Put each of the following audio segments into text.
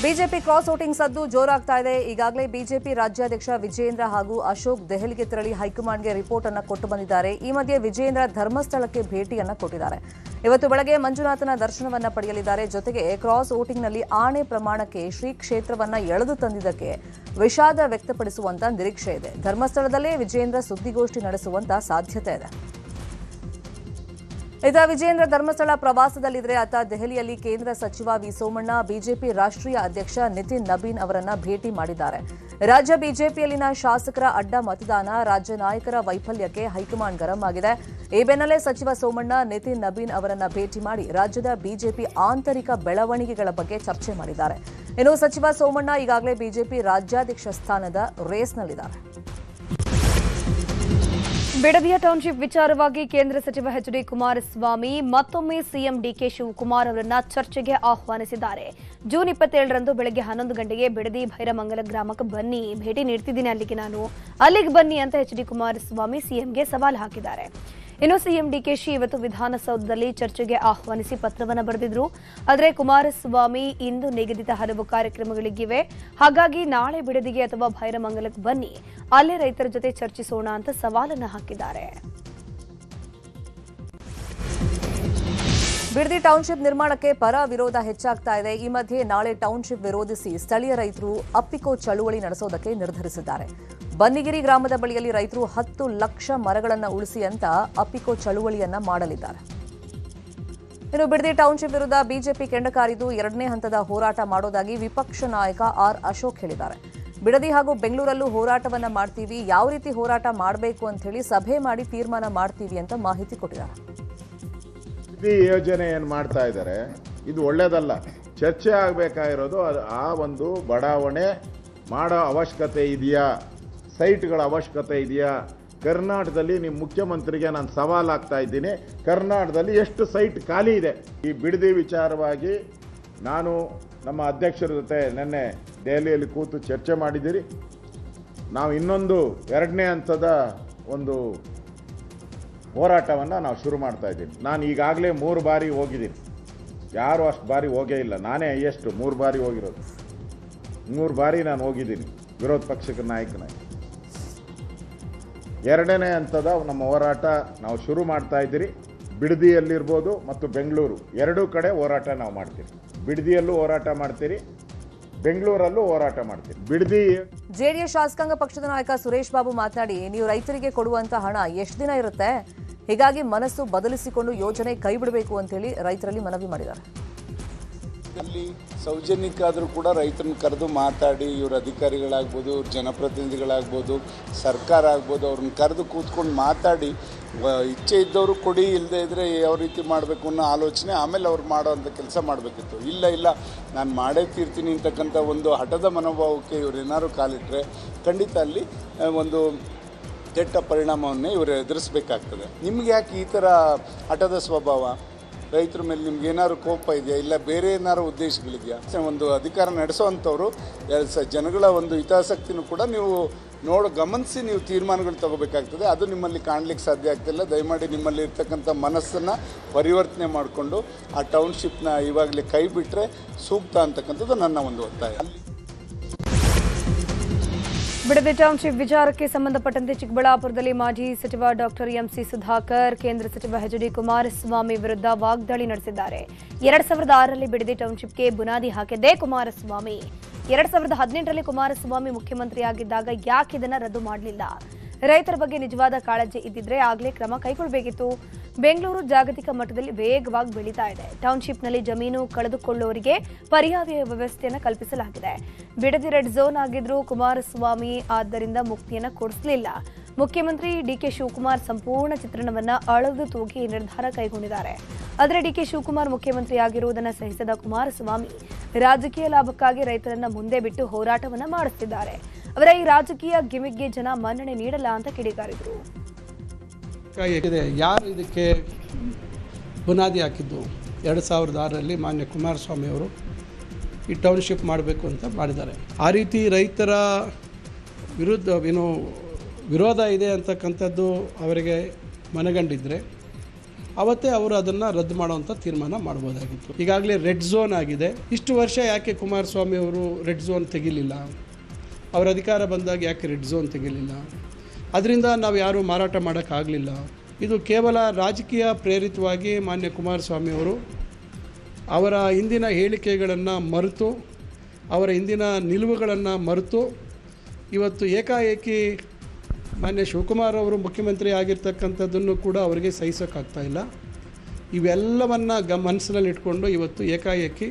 BJP cross voting ಸದ್ದು ಜೋರಾಗ್ತಾ ಇದೆ. ಈಗಾಗಲೇ ಬಿಜೆಪಿ ರಾಜ್ಯಾಧ್ಯಕ್ಷ ವಿಜೇಂದ್ರ ಹಾಗೂ ಅಶೋಕ್ ದೆಹಲಿಗೆ ತೆರಳಿ ಹೈಕಮಾಂಡ್ಗೆ ರಿಪೋರ್ಟ್ ಅನ್ನು ಕೊಟ್ಟು ಬಂದಿದ್ದಾರೆ. ಈ ಮಧ್ಯೆ ವಿಜೇಂದ್ರ ಧರ್ಮಸ್ಥಳಕ್ಕೆ ಭೇಟಿಯನ್ನ ಕೊಟ್ಟಿದ್ದಾರೆ. ಇವತ್ತು ಬೆಳಗ್ಗೆ ಮಂಜುನಾಥನ ದರ್ಶನವನ್ನ ಪಡೆಯಲಿದ್ದಾರೆ. ಜೊತೆಗೆ ಕ್ರಾಸ್ ವೋಟಿಂಗ್ನಲ್ಲಿ ಆಣೆ ಪ್ರಮಾಣಕ್ಕೆ ಶ್ರೀ ಕ್ಷೇತ್ರವನ್ನ ಎಳೆದು ತಂದಿದ್ದಕ್ಕೆ ವಿಷಾದ ವ್ಯಕ್ತಪಡಿಸುವಂತ ನಿರೀಕ್ಷೆ ಇದೆ. ಧರ್ಮಸ್ಥಳದಲ್ಲೇ ವಿಜೇಂದ್ರ ಸುದ್ದಿಗೋಷ್ಠಿ ನಡೆಸುವಂತ ಸಾಧ್ಯತೆ ಇದೆ. ಇದ ವಿಜೇಂದ್ರ ಧರ್ಮಸ್ಥಳ ಪ್ರವಾಸದಲ್ಲಿದ್ದರೆ ಆತ ದೆಹಲಿಯಲ್ಲಿ ಕೇಂದ್ರ ಸಚಿವ ವಿ ಸೋಮಣ್ಣ, ಬಿಜೆಪಿ ರಾಷ್ಟ್ರೀಯ ಅಧ್ಯಕ್ಷ ನಿತಿನ್ ನಬೀನ್ ಅವರನ್ನ ಭೇಟಿ ಮಾಡಿದ್ದಾರೆ. ರಾಜ್ಯ ಬಿಜೆಪಿಯಲ್ಲಿನ ಶಾಸಕರ ಅಡ್ಡ ಮತದಾನ, ರಾಜ್ಯ ನಾಯಕರ ವೈಫಲ್ಯಕ್ಕೆ ಹೈಕಮಾಂಡ್ ಗರಂ ಆಗಿದೆ. ಈ ಬೆನ್ನಲ್ಲೇ ಸಚಿವ ಸೋಮಣ್ಣ ನಿತಿನ್ ನಬೀನ್ ಅವರನ್ನ ಭೇಟಿ ಮಾಡಿ ರಾಜ್ಯದ ಬಿಜೆಪಿ ಆಂತರಿಕ ಬೆಳವಣಿಗೆಗಳ ಬಗ್ಗೆ ಚರ್ಚೆ ಮಾಡಿದ್ದಾರೆ. ಇನ್ನು ಸಚಿವ ಸೋಮಣ್ಣ ಈಗಾಗಲೇ ಬಿಜೆಪಿ ರಾಜ್ಯಾಧ್ಯಕ್ಷ ಸ್ಥಾನದ ರೇಸ್ನಲ್ಲಿದ್ದಾರೆ. ಬಿಡದಿಯ ಟೌನ್ಶಿಪ್ ವಿಚಾರವಾಗಿ ಕೇಂದ್ರ ಸಚಿವ ಎಚ್.ಡಿ. ಕುಮಾರಸ್ವಾಮಿ ಮತ್ತೊಮ್ಮೆ ಸಿಎಂ ಡಿಕೆ ಶಿವಕುಮಾರ್ ಅವರನ್ನ ಚರ್ಚೆಗೆ ಆಹ್ವಾನಿಸಿದ್ದಾರೆ. ಜೂನ್ 27ರಂದು ಬೆಳಗ್ಗೆ 11 ಗಂಟೆಗೆ ಬಿಡದಿ ಭೈರಮಂಗಲ ಗ್ರಾಮಕ್ಕೆ ಬನ್ನಿ, ಭೇಟಿ ನೀಡ್ತಿದ್ದೀನಿ ಅಲ್ಲಿಗೆ ಬನ್ನಿ ಅಂತ ಎಚ್.ಡಿ. ಕುಮಾರಸ್ವಾಮಿ ಸಿಎಂಗೆ ಸವಾಲು ಹಾಕಿದ್ದಾರೆ. ಇನ್ನು ಸಿಎಂ ಡಿಕೆಶಿ ಇವತ್ತು ವಿಧಾನಸೌಧದಲ್ಲಿ ಚರ್ಚೆಗೆ ಆಹ್ವಾನಿಸಿ ಪತ್ರವನ್ನು ಬರೆದಿದ್ರು. ಆದರೆ ಕುಮಾರಸ್ವಾಮಿ ಇಂದು ನಿಗದಿತ ಹಲವು ಕಾರ್ಯಕ್ರಮಗಳಿಗಿವೆ, ಹಾಗಾಗಿ ನಾಳೆ ಬಿಡದಿಗೆ ಅಥವಾ ಭೈರಮಂಗಲಕ್ಕೆ ಬನ್ನಿ, ಅಲ್ಲೇ ರೈತರ ಜೊತೆ ಚರ್ಚಿಸೋಣ ಅಂತ ಸವಾಲನ್ನು ಹಾಕಿದ್ದಾರೆ. ಬಿಡದಿ ಟೌನ್ಶಿಪ್ ನಿರ್ಮಾಣಕ್ಕೆ ಪರ ವಿರೋಧ ಹೆಚ್ಚಾಗ್ತಾ ಇದೆ. ಈ ಮಧ್ಯೆ ನಾಳೆ ಟೌನ್ಶಿಪ್ ವಿರೋಧಿಸಿ ಸ್ಥಳೀಯ ರೈತರು ಅಪ್ಪಿಕೋ ಚಳುವಳಿ ನಡೆಸೋದಕ್ಕೆ ನಿರ್ಧರಿಸಿದ್ದಾರೆ. ಬನ್ನಿಗಿರಿ ಗ್ರಾಮದ ಬಳಿಯಲ್ಲಿ ರೈತರು 10 ಲಕ್ಷ ಮರಗಳನ್ನು ಉಳಿಸಿ ಅಂತ ಅಪ್ಪಿಕೋ ಚಳುವಳಿಯನ್ನ ಮಾಡಲಿದ್ದಾರೆ. ಇನ್ನು ಬಿಡದಿ ಟೌನ್ಶಿಪ್ ವಿರುದ್ಧ ಬಿಜೆಪಿ ಕೆಂಡಕಾರಿದ್ದು 2ನೇ ಹಂತದ ಹೋರಾಟ ಮಾಡೋದಾಗಿ ವಿಪಕ್ಷ ನಾಯಕ ಆರ್ ಅಶೋಕ್ ಹೇಳಿದ್ದಾರೆ. ಬಿಡದಿ ಹಾಗೂ ಬೆಂಗಳೂರಲ್ಲೂ ಹೋರಾಟವನ್ನ ಮಾಡ್ತೀವಿ, ಯಾವ ರೀತಿ ಹೋರಾಟ ಮಾಡಬೇಕು ಅಂತ ಹೇಳಿ ಸಭೆ ಮಾಡಿ ತೀರ್ಮಾನ ಮಾಡ್ತೀವಿ ಅಂತ ಮಾಹಿತಿ ಕೊಟ್ಟಿದ್ದಾರೆ. ಈ ಯೋಜನೆ ಏನು ಮಾಡ್ತಾ ಇದ್ದಾರೆ ಇದು ಒಳ್ಳೇದಲ್ಲ. ಚರ್ಚೆ ಆಗಬೇಕಾಗಿರೋದು ಆ ಒಂದು ಬಡಾವಣೆ ಮಾಡೋ ಅವಶ್ಯಕತೆ ಇದೆಯಾ, ಸೈಟ್ಗಳ ಅವಶ್ಯಕತೆ ಇದೆಯಾ. ಕರ್ನಾಟಕದಲ್ಲಿ ನಿಮ್ಮ ಮುಖ್ಯಮಂತ್ರಿಗೆ ನಾನು ಸವಾಲು ಆಗ್ತಾ ಇದ್ದೀನಿ, ಕರ್ನಾಟಕದಲ್ಲಿ ಎಷ್ಟು ಸೈಟ್ ಖಾಲಿ ಇದೆ. ಈ ಬಿಡದಿ ವಿಚಾರವಾಗಿ ನಾನು ನಮ್ಮ ಅಧ್ಯಕ್ಷರ ಜೊತೆ ನಿನ್ನೆ ದೆಹಲಿಯಲ್ಲಿ ಕೂತು ಚರ್ಚೆ ಮಾಡಿದ್ದೀರಿ. ನಾವು ಇನ್ನೊಂದು 2ನೇ ಹಂತದ ಒಂದು ಹೋರಾಟವನ್ನು ನಾವು ಶುರು ಮಾಡ್ತಾ ಇದ್ದೀವಿ. ನಾನು ಈಗಾಗಲೇ 3 ಬಾರಿ ಹೋಗಿದ್ದೀನಿ, ಯಾರು ಅಷ್ಟು ಬಾರಿ ಹೋಗೇ ಇಲ್ಲ, ನಾನೇ ಹೈಯೆಸ್ಟ್ 3 ಬಾರಿ ಹೋಗಿರೋದು. 3 ಬಾರಿ ನಾನು ಹೋಗಿದ್ದೀನಿ ವಿರೋಧ ಪಕ್ಷದ ನಾಯಕನಾಗಿ. 2ನೇ ಹಂತದ ನಮ್ಮ ಹೋರಾಟ ನಾವು ಶುರು ಮಾಡ್ತಾ ಇದ್ದೀರಿ. ಬಿಡದಿಯಲ್ಲಿರ್ಬೋದು ಮತ್ತು ಬೆಂಗಳೂರು ಎರಡೂ ಕಡೆ ಹೋರಾಟ ನಾವು ಮಾಡ್ತೀವಿ. ಬಿಡದಿಯಲ್ಲೂ ಹೋರಾಟ ಮಾಡ್ತೀರಿ, ಬೆಂಗಳೂರಲ್ಲೂ ಹೋರಾಟ ಮಾಡ್ತೀವಿ. ಬಿಡದಿ ಜೆಡಿಎಸ್ ಶಾಸಕಾಂಗ ಪಕ್ಷದ ನಾಯಕ ಸುರೇಶ್ ಬಾಬು ಮಾತನಾಡಿ, ನೀವು ರೈತರಿಗೆ ಕೊಡುವಂತ ಹಣ ಎಷ್ಟು ದಿನ ಇರುತ್ತೆ, ಹೀಗಾಗಿ ಮನಸ್ಸು ಬದಲಿಸಿಕೊಂಡು ಯೋಜನೆ ಕೈ ಬಿಡಬೇಕು ಅಂತ ಹೇಳಿ ರೈತರಲ್ಲಿ ಮನವಿ ಮಾಡಿದ್ದಾರೆ. ಅಲ್ಲಿ ಸೌಜನ್ಯಕ್ಕೆ ಆದರೂ ಕೂಡ ರೈತರನ್ನ ಕರೆದು ಮಾತಾಡಿ, ಇವ್ರ ಅಧಿಕಾರಿಗಳಾಗ್ಬೋದು, ಇವ್ರ ಜನಪ್ರತಿನಿಧಿಗಳಾಗ್ಬೋದು, ಸರ್ಕಾರ ಆಗ್ಬೋದು, ಅವ್ರನ್ನ ಕರೆದು ಕೂತ್ಕೊಂಡು ಮಾತಾಡಿ, ಇಚ್ಛೆ ಇದ್ದವರು ಕೊಡಿ, ಇಲ್ಲದೆ ಇದ್ದರೆ ಯಾವ ರೀತಿ ಮಾಡಬೇಕು ಅನ್ನೋ ಆಲೋಚನೆ ಆಮೇಲೆ ಅವ್ರು ಮಾಡೋವಂಥ ಕೆಲಸ ಮಾಡಬೇಕಿತ್ತು. ಇಲ್ಲ ನಾನು ಮಾಡೇ ತೀರ್ತೀನಿ ಅಂತಕ್ಕಂಥ ಒಂದು ಹಠದ ಮನೋಭಾವಕ್ಕೆ ಇವ್ರು ಏನಾದ್ರು ಕಾಲಿಟ್ಟರೆ ಖಂಡಿತ ಅಲ್ಲಿ ಒಂದು ಕೆಟ್ಟ ಪರಿಣಾಮವನ್ನೇ ಇವರು ಎದುರಿಸಬೇಕಾಗ್ತದೆ. ನಿಮ್ಗೆ ಯಾಕೆ ಈ ಥರ ಹಠದ ಸ್ವಭಾವ? ರೈತರ ಮೇಲೆ ನಿಮ್ಗೆ ಏನಾದ್ರು ಕೋಪ ಇದೆಯಾ, ಇಲ್ಲ ಬೇರೆ ಏನಾದ್ರು ಉದ್ದೇಶಗಳಿದೆಯಾ? ಒಂದು ಅಧಿಕಾರ ನಡೆಸೋವಂಥವ್ರು ಜನಗಳ ಒಂದು ಹಿತಾಸಕ್ತಿನೂ ಕೂಡ ನೀವು ಗಮನಿಸಿ ನೀವು ತೀರ್ಮಾನಗಳು ತಗೋಬೇಕಾಗ್ತದೆ. ಅದು ನಿಮ್ಮಲ್ಲಿ ಕಾಣಲಿಕ್ಕೆ ಸಾಧ್ಯ ಆಗ್ತಿಲ್ಲ. ದಯಮಾಡಿ ನಿಮ್ಮಲ್ಲಿ ಇರ್ತಕ್ಕಂಥ ಮನಸ್ಸನ್ನು ಪರಿವರ್ತನೆ ಮಾಡಿಕೊಂಡು ಆ ಟೌನ್ಶಿಪ್ನ ಇವಾಗಲೇ ಕೈ ಬಿಟ್ಟರೆ ಸೂಕ್ತ ಅಂತಕ್ಕಂಥದ್ದು ನನ್ನ ಒಂದು ಒತ್ತಾಯ. ಬಿಡದಿ ಟೌನ್ಶಿಪ್ ವಿಚಾರಕ್ಕೆ ಸಂಬಂಧಪಟ್ಟಂತೆ ಚಿಕ್ಕಬಳ್ಳಾಪುರದಲ್ಲಿ ಮಾಜಿ ಸಚಿವ ಡಾಕ್ಟರ್ ಎಂಸಿ ಸುಧಾಕರ್ ಕೇಂದ್ರ ಸಚಿವ ಎಚ್.ಡಿ. ಕುಮಾರಸ್ವಾಮಿ ವಿರುದ್ಧ ವಾಗ್ದಾಳಿ ನಡೆಸಿದ್ದಾರೆ. 2006ರಲ್ಲಿ ಬಿಡದಿ ಟೌನ್ಶಿಪ್ಗೆ ಬುನಾದಿ ಹಾಕಿದ್ದೇ ಕುಮಾರಸ್ವಾಮಿ. 2018ರಲ್ಲಿ ಕುಮಾರಸ್ವಾಮಿ ಮುಖ್ಯಮಂತ್ರಿಯಾಗಿದ್ದಾಗ ಯಾಕೆ ಇದನ್ನು ರದ್ದು ಮಾಡಲಿಲ್ಲ? ರೈತರ ಬಗ್ಗೆ ನಿಜವಾದ ಕಾಳಜಿ ಇದ್ದಿದ್ರೆ ಆಗಲೇ ಕ್ರಮ ಕೈಗೊಳ್ಳಬೇಕಿತ್ತು. ಬೆಂಗಳೂರು ಜಾಗತಿಕ ಮಟ್ಟದಲ್ಲಿ ವೇಗವಾಗಿ ಬೆಳೀತಾ ಇದೆ. ಟೌನ್ಶಿಪ್ನಲ್ಲಿ ಜಮೀನು ಕಳೆದುಕೊಳ್ಳುವವರಿಗೆ ಪರ್ಯಾಯ ವ್ಯವಸ್ಥೆಯನ್ನು ಕಲ್ಪಿಸಲಾಗಿದೆ. ಬಿಡದಿ ರೆಡ್ ಝೋನ್ ಆಗಿದ್ರೂ ಕುಮಾರಸ್ವಾಮಿ ಆದ್ದರಿಂದ ಮುಕ್ತಿಯನ್ನು ಕೊಡಿಸಲಿಲ್ಲ. ಮುಖ್ಯಮಂತ್ರಿ ಡಿಕೆ ಶಿವಕುಮಾರ್ ಸಂಪೂರ್ಣ ಚಿತ್ರಣವನ್ನ ಅಳೆದು ತೂಗಿ ನಿರ್ಧಾರ ಕೈಗೊಂಡಿದ್ದಾರೆ. ಆದರೆ ಡಿಕೆ ಶಿವಕುಮಾರ್ ಮುಖ್ಯಮಂತ್ರಿ ಆಗಿರುವುದನ್ನು ಸಹಿಸದ ಕುಮಾರಸ್ವಾಮಿ ರಾಜಕೀಯ ಲಾಭಕ್ಕಾಗಿ ರೈತರನ್ನ ಮುಂದೆ ಬಿಟ್ಟು ಹೋರಾಟವನ್ನ ಮಾಡುತ್ತಿದ್ದಾರೆ. ಅವರ ಈ ರಾಜಕೀಯ ಗಿಮಿಕ್ಗೆ ಜನ ಮನ್ನಣೆ ನೀಡಲ್ಲ ಅಂತ ಕಿಡಿಕಾರಿದರು. ಯಾರು ಇದಕ್ಕೆ ಬುನಾದಿ ಹಾಕಿದ್ದು? 2006ರಲ್ಲಿ ಮಾನ್ಯ ಕುಮಾರಸ್ವಾಮಿ ಅವರು ಈ ಟೌನ್ಶಿಪ್ ಮಾಡಬೇಕು ಅಂತ ಮಾಡಿದ್ದಾರೆ. ಆ ರೀತಿ ರೈತರ ವಿರುದ್ಧ ವಿರೋಧ ಇದೆ ಅಂತಕ್ಕಂಥದ್ದು ಅವರಿಗೆ ಮನಗಂಡಿದ್ದರೆ ಅವತ್ತೇ ಅವರು ಅದನ್ನು ರದ್ದು ಮಾಡುವಂಥ ತೀರ್ಮಾನ ಮಾಡ್ಬೋದಾಗಿತ್ತು. ಈಗಾಗಲೇ ರೆಡ್ ಝೋನ್ ಆಗಿದೆ. ಇಷ್ಟು ವರ್ಷ ಯಾಕೆ ಕುಮಾರಸ್ವಾಮಿ ಅವರು ರೆಡ್ ಝೋನ್ ತೆಗಿಲಿಲ್ಲ? ಅವರ ಅಧಿಕಾರ ಬಂದಾಗ ಯಾಕೆ ರೆಡ್ ಝೋನ್ ತೆಗಿಲಿಲ್ಲ? ಅದರಿಂದ ನಾವು ಯಾರೂ ಮಾರಾಟ ಮಾಡೋಕ್ಕಾಗಲಿಲ್ಲ. ಇದು ಕೇವಲ ರಾಜಕೀಯ ಪ್ರೇರಿತವಾಗಿ ಮಾನ್ಯ ಕುಮಾರಸ್ವಾಮಿ ಅವರು ಅವರ ಹಿಂದಿನ ಹೇಳಿಕೆಗಳನ್ನು ಮರೆತು, ಅವರ ಹಿಂದಿನ ನಿಲುವುಗಳನ್ನು ಮರೆತು ಇವತ್ತು ಏಕಾಏಕಿ ಮಾನ್ಯ ಶಿವಕುಮಾರ್ ಅವರು ಮುಖ್ಯಮಂತ್ರಿ ಆಗಿರ್ತಕ್ಕಂಥದ್ದನ್ನು ಕೂಡ ಅವರಿಗೆ ಸಹಿಸೋಕ್ಕಾಗ್ತಾಯಿಲ್ಲ. ಇವೆಲ್ಲವನ್ನು ಮನಸ್ಸಿನಲ್ಲಿ ಇಟ್ಕೊಂಡು ಇವತ್ತು ಏಕಾಏಕಿ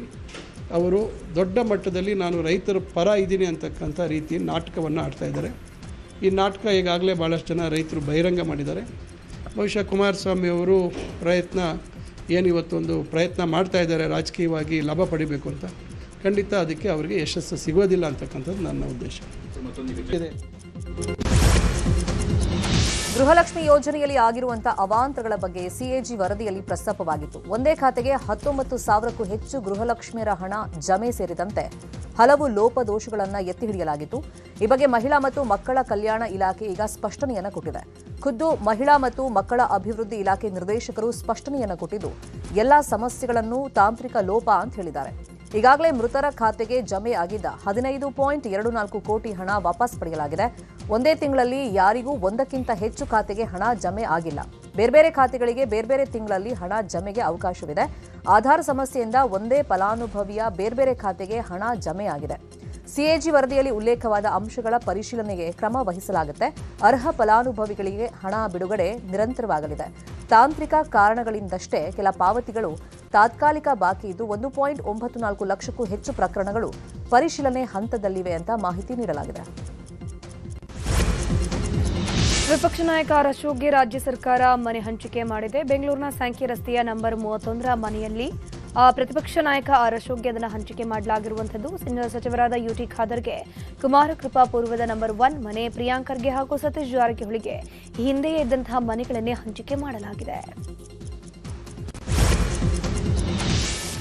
ಅವರು ದೊಡ್ಡ ಮಟ್ಟದಲ್ಲಿ ನಾನು ರೈತರ ಪರ ಇದ್ದೀನಿ ಅಂತಕ್ಕಂಥ ರೀತಿ ನಾಟಕವನ್ನು ಆಡ್ತಾಯಿದ್ದಾರೆ. ಈ ನಾಟಕ ಈಗಾಗಲೇ ಭಾಳಷ್ಟು ಜನ ರೈತರು ಬಹಿರಂಗ ಮಾಡಿದ್ದಾರೆ. ಬಹುಶಃ ಕುಮಾರಸ್ವಾಮಿ ಅವರು ಇವತ್ತೊಂದು ಪ್ರಯತ್ನ ಮಾಡ್ತಾಯಿದ್ದಾರೆ ರಾಜಕೀಯವಾಗಿ ಲಾಭ ಪಡಿಬೇಕು ಅಂತ. ಖಂಡಿತ ಅದಕ್ಕೆ ಅವರಿಗೆ ಯಶಸ್ಸು ಸಿಗೋದಿಲ್ಲ ಅಂತಕ್ಕಂಥದ್ದು ನನ್ನ ಉದ್ದೇಶ ಇದೆ. ಗೃಹಲಕ್ಷ್ಮಿ ಯೋಜನೆಯಲ್ಲಿ ಆಗಿರುವಂತಹ ಅವಾಂತರಗಳ ಬಗ್ಗೆ ಸಿಎಜಿ ವರದಿಯಲ್ಲಿ ಪ್ರಸ್ತಾಪವಾಗಿತ್ತು. ಒಂದೇ ಖಾತೆಗೆ 19,000ಕ್ಕೂ ಹೆಚ್ಚು ಗೃಹಲಕ್ಷ್ಮಿಯರ ಹಣ ಜಮೆ ಸೇರಿದಂತೆ ಹಲವು ಲೋಪದೋಷಗಳನ್ನು ಎತ್ತಿ ಹಿಡಿಯಲಾಗಿತ್ತು. ಈ ಬಗ್ಗೆ ಮಹಿಳಾ ಮತ್ತು ಮಕ್ಕಳ ಕಲ್ಯಾಣ ಇಲಾಖೆ ಈಗ ಸ್ಪಷ್ಟನೆಯನ್ನು ಕೊಟ್ಟಿದೆ. ಖುದ್ದು ಮಹಿಳಾ ಮತ್ತು ಮಕ್ಕಳ ಅಭಿವೃದ್ಧಿ ಇಲಾಖೆ ನಿರ್ದೇಶಕರು ಸ್ಪಷ್ಟನೆಯನ್ನು ಕೊಟ್ಟಿದ್ದು ಎಲ್ಲಾ ಸಮಸ್ಯೆಗಳನ್ನು ತಾಂತ್ರಿಕ ಲೋಪ ಅಂತ ಹೇಳಿದ್ದಾರೆ. ಈಗಾಗಲೇ ಮೃತರ ಖಾತೆಗೆ ಜಮೆ ಆಗಿದ್ದ 15.24 ಕೋಟಿ ಹಣ ವಾಪಸ್ ಪಡೆಯಲಾಗಿದೆ. ಒಂದೇ ತಿಂಗಳಲ್ಲಿ ಯಾರಿಗೂ ಒಂದಕ್ಕಿಂತ ಹೆಚ್ಚು ಖಾತೆಗೆ ಹಣ ಜಮೆ ಆಗಿಲ್ಲ. ಬೇರೆ ಖಾತೆಗಳಿಗೆ ಬೇರೆ ತಿಂಗಳಲ್ಲಿ ಹಣ ಜಮೆಗೆ ಅವಕಾಶವಿದೆ. ಆಧಾರ್ ಸಮಸ್ಯೆಯಿಂದ ಒಂದೇ ಫಲಾನುಭವಿಯ ಬೇರೆ ಖಾತೆಗೆ ಹಣ ಜಮೆ ಆಗಿದೆ. ಸಿಎಜಿ ವರದಿಯಲ್ಲಿ ಉಲ್ಲೇಖವಾದ ಅಂಶಗಳ ಪರಿಶೀಲನೆಗೆ ಕ್ರಮ ವಹಿಸಲಾಗುತ್ತೆ. ಅರ್ಹ ಫಲಾನುಭವಿಗಳಿಗೆ ಹಣ ಬಿಡುಗಡೆ ನಿರಂತರವಾಗಲಿದೆ. ತಾಂತ್ರಿಕ ಕಾರಣಗಳಿಂದಷ್ಟೇ ಕೆಲ ಪಾವತಿಗಳು ತಾತ್ಕಾಲಿಕ ಬಾಕಿ ಇದ್ದು 1.94 ಲಕ್ಷಕ್ಕೂ ಹೆಚ್ಚು ಪ್ರಕರಣಗಳು ಪರಿಶೀಲನೆ ಹಂತದಲ್ಲಿವೆ ಅಂತ ಮಾಹಿತಿ ನೀಡಲಾಗಿದೆ. ವಿಪಕ್ಷ ನಾಯಕ ಆರ್ ಅಶೋಕ್ಗೆ ರಾಜ್ಯ ಸರ್ಕಾರ ಮನೆ ಹಂಚಿಕೆ ಮಾಡಿದೆ. ಬೆಂಗಳೂರಿನ ಸ್ಯಾಂಕಿ ರಸ್ತೆಯ ನಂಬರ್ 31ರ ಮನೆಯಲ್ಲಿ ಪ್ರತಿಪಕ್ಷ ನಾಯಕ ಆರ್ ಅಶೋಕ್ಗೆ ಅದನ್ನು ಹಂಚಿಕೆ ಮಾಡಲಾಗಿರುವಂಥದ್ದು. ಸಚಿವರಾದ ಯುಟಿ ಖಾದರ್ಗೆ ಕುಮಾರ ಕೃಪಾ ಪೂರ್ವದ ನಂಬರ್ 1 ಮನೆ, ಪ್ರಿಯಾಂಕರ್ಗೆ ಹಾಗೂ ಸತೀಶ್ ಜಾರಕಿಹೊಳಿಗೆ ಹಿಂದೆಯೇ ಇದ್ದಂತಹ ಮನೆಗಳನ್ನೇ ಹಂಚಿಕೆ ಮಾಡಲಾಗಿದೆ.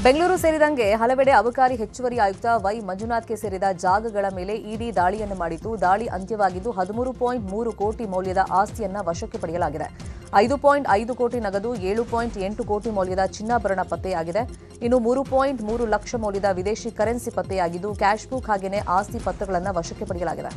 ಬೆಂಗಳೂರು ಸೇರಿದಂತೆ ಹಲವೆಡೆ ಅಬಕಾರಿ ಹೆಚ್ಚುವರಿ ಆಯುಕ್ತ ವೈ ಮಂಜುನಾಥ್ಗೆ ಸೇರಿದ ಜಾಗಗಳ ಮೇಲೆ ಇಡಿ ದಾಳಿಯನ್ನು ಮಾಡಿದ್ದು, ದಾಳಿ ಅಂತ್ಯವಾಗಿದ್ದು 13.3 ಕೋಟಿ ಮೌಲ್ಯದ ಆಸ್ತಿಯನ್ನು ವಶಕ್ಕೆ ಪಡೆಯಲಾಗಿದೆ. 5.5 ಕೋಟಿ ನಗದು, 7.8 ಕೋಟಿ ಮೌಲ್ಯದ ಚಿನ್ನಾಭರಣ ಪತ್ತೆಯಾಗಿದೆ. ಇನ್ನು 3.3 ಲಕ್ಷ ಮೌಲ್ಯದ ವಿದೇಶಿ ಕರೆನ್ಸಿ ಪತ್ತೆಯಾಗಿದ್ದು, ಕ್ಯಾಶ್ ಬುಕ್ ಹಾಗೆಯೇ ಆಸ್ತಿ ಪತ್ರಗಳನ್ನು ವಶಕ್ಕೆ ಪಡೆಯಲಾಗಿದೆ.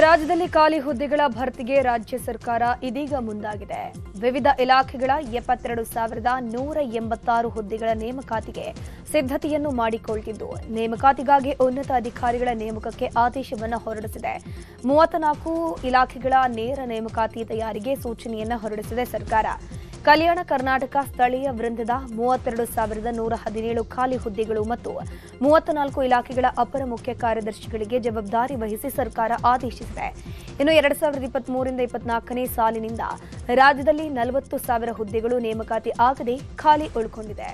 ರಾಜ್ಯದಲ್ಲಿ ಖಾಲಿ ಹುದ್ದೆಗಳ ಭರ್ತಿಗೆ ರಾಜ್ಯ ಸರ್ಕಾರ ಇದೀಗ ಮುಂದಾಗಿದೆ. ವಿವಿಧ ಇಲಾಖೆಗಳ 72,186 ಹುದ್ದೆಗಳ ನೇಮಕಾತಿಗೆ ಸಿದ್ಧತೆಯನ್ನು ಮಾಡಿಕೊಳ್ಳುತ್ತಿದ್ದು, ನೇಮಕಾತಿಗಾಗಿ ಉನ್ನತ ಅಧಿಕಾರಿಗಳ ನೇಮಕಕ್ಕೆ ಆದೇಶವನ್ನು ಹೊರಡಿಸಿದೆ. 34 ಇಲಾಖೆಗಳ ನೇರ ನೇಮಕಾತಿ ತಯಾರಿಗೆ ಸೂಚನೆಯನ್ನು ಹೊರಡಿಸಿದೆ ಸರ್ಕಾರ. ಕಲ್ಯಾಣ ಕರ್ನಾಟಕ ಸ್ಥಳೀಯ ವೃಂದದ 32,117 ಖಾಲಿ ಹುದ್ದೆಗಳು ಮತ್ತು 34 ಇಲಾಖೆಗಳ ಅಪರ ಮುಖ್ಯ ಕಾರ್ಯದರ್ಶಿಗಳಿಗೆ ಜವಾಬ್ದಾರಿ ವಹಿಸಿ ಸರ್ಕಾರ ಆದೇಶಿಸಿದೆ. ಇನ್ನು 2023-24ನೇ ಸಾಲಿನಿಂದ ರಾಜ್ಯದಲ್ಲಿ 40,000 ಹುದ್ದೆಗಳು ನೇಮಕಾತಿ ಆಗದೆ ಖಾಲಿ ಉಳ್ಕೊಂಡಿದೆ.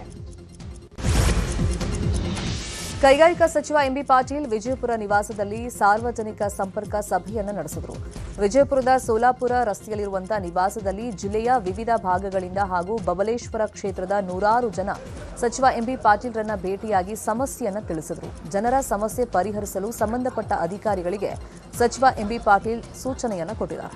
ಕೈಗಾರಿಕಾ ಸಚಿವ ಎಂಬಿ ಪಾಟೀಲ್ ವಿಜಯಪುರ ನಿವಾಸದಲ್ಲಿ ಸಾರ್ವಜನಿಕ ಸಂಪರ್ಕ ಸಭೆಯನ್ನು ನಡೆಸಿದರು. ವಿಜಯಪುರದ ಸೋಲಾಪುರ ರಸ್ತೆಯಲ್ಲಿರುವಂತಹ ನಿವಾಸದಲ್ಲಿ ಜಿಲ್ಲೆಯ ವಿವಿಧ ಭಾಗಗಳಿಂದ ಹಾಗೂ ಬಬಲೇಶ್ವರ ಕ್ಷೇತ್ರದ ನೂರಾರು ಜನ ಸಚಿವ ಎಂಬಿ ಪಾಟೀಲ್ರನ್ನ ಭೇಟಿಯಾಗಿ ಸಮಸ್ಯೆಯನ್ನು ತಿಳಿಸಿದರು. ಜನರ ಸಮಸ್ಯೆ ಪರಿಹರಿಸಲು ಸಂಬಂಧಪಟ್ಟ ಅಧಿಕಾರಿಗಳಿಗೆ ಸಚಿವ ಎಂಬಿ ಪಾಟೀಲ್ ಸೂಚನೆಯನ್ನು ಕೊಟ್ಟಿದ್ದಾರೆ.